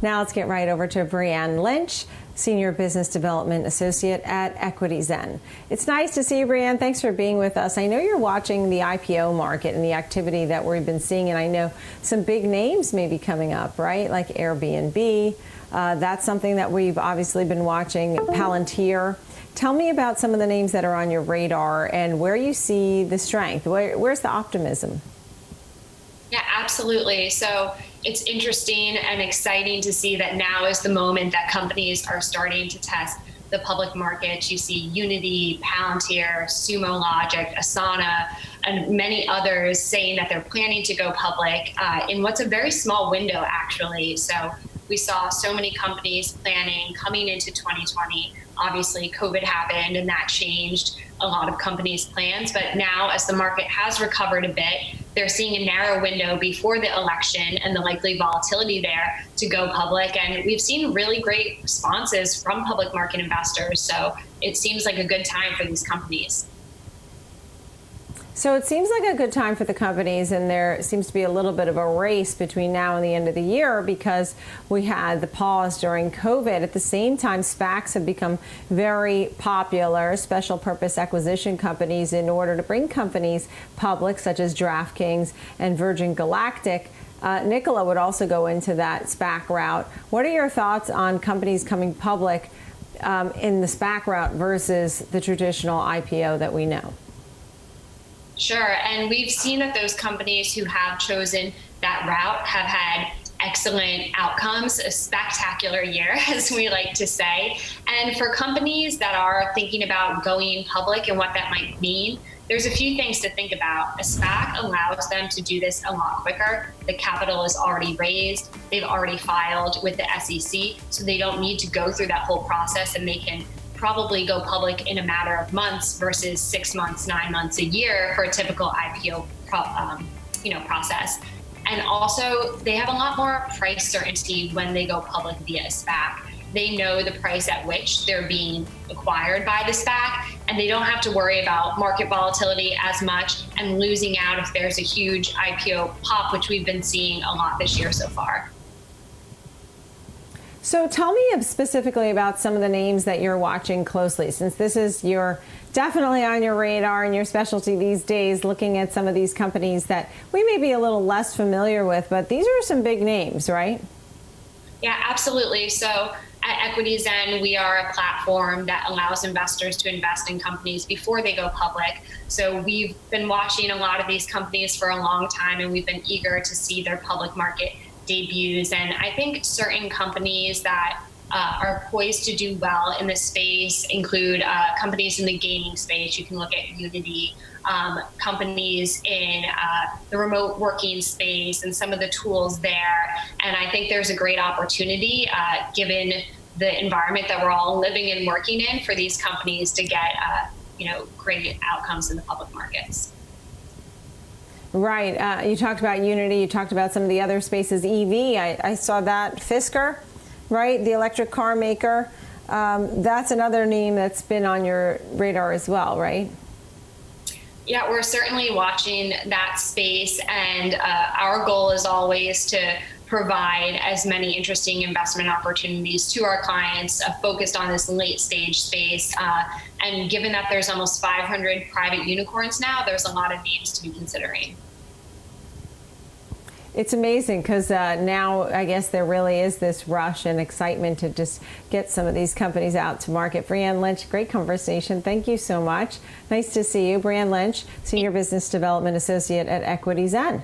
Now let's get right over to Brianne Lynch, Senior Business Development Associate at EquityZen. It's nice to see you, Brianne. Thanks for being with us. I know you're watching the IPO market and the activity that we've been seeing, and I know some big names may be coming up, right? Like Airbnb. That's something that we've obviously been watching. Palantir. Tell me about some of the names that are on your radar and where you see the strength. Where's the optimism? Yeah, absolutely. So it's interesting and exciting to see that now is the moment that companies are starting to test the public markets. You see Unity, Palantir, Sumo Logic, Asana, and many others saying that they're planning to go public in what's a very small window, actually. So we saw so many companies planning coming into 2020. Obviously, COVID happened and that changed a lot of companies' plans. But now, as the market has recovered a bit, they're seeing a narrow window before the election and the likely volatility there to go public. And we've seen really great responses from public market investors. So it seems like a good time for these companies. So it seems like a good time for the companies, and there seems to be a little bit of a race between now and the end of the year because we had the pause during COVID. At the same time, SPACs have become very popular, special purpose acquisition companies, in order to bring companies public, such as DraftKings and Virgin Galactic. Nicole would also go into that SPAC route. What are your thoughts on companies coming public in the SPAC route versus the traditional IPO that we know? Sure, and we've seen that those companies who have chosen that route have had excellent outcomes, a spectacular year, as we like to say. And for companies that are thinking about going public and what that might mean, there's a few things to think about. A SPAC allows them to do this a lot quicker. The capital is already raised, they've already filed with the SEC, so they don't need to go through that whole process, and they can probably go public in a matter of months versus 6 months, 9 months, a year for a typical IPO process. And also, they have a lot more price certainty when they go public via a SPAC. They know the price at which they're being acquired by the SPAC, and they don't have to worry about market volatility as much and losing out if there's a huge IPO pop, which we've been seeing a lot this year so far. So tell me specifically about some of the names that you're watching closely, since this is definitely on your radar and your specialty these days, looking at some of these companies that we may be a little less familiar with, but these are some big names, right? Yeah, absolutely. So at EquityZen, we are a platform that allows investors to invest in companies before they go public. So we've been watching a lot of these companies for a long time, and we've been eager to see their public market debuts. And I think certain companies that are poised to do well in this space include companies in the gaming space. You can look at Unity, companies in the remote working space and some of the tools there. And I think there's a great opportunity given the environment that we're all living and working in for these companies to get great outcomes in the public markets. Right. You talked about Unity. You talked about some of the other spaces. EV, I saw that. Fisker, right? The electric car maker. That's another name that's been on your radar as well, right? Yeah, we're certainly watching that space. And our goal is always to provide as many interesting investment opportunities to our clients focused on this late stage space. And given that there's almost 500 private unicorns now, there's a lot of names to be considering. It's amazing because now I guess there really is this rush and excitement to just get some of these companies out to market. Brianne Lynch, great conversation. Thank you so much. Nice to see you. Brianne Lynch, Senior Business Development Associate at EquityZen.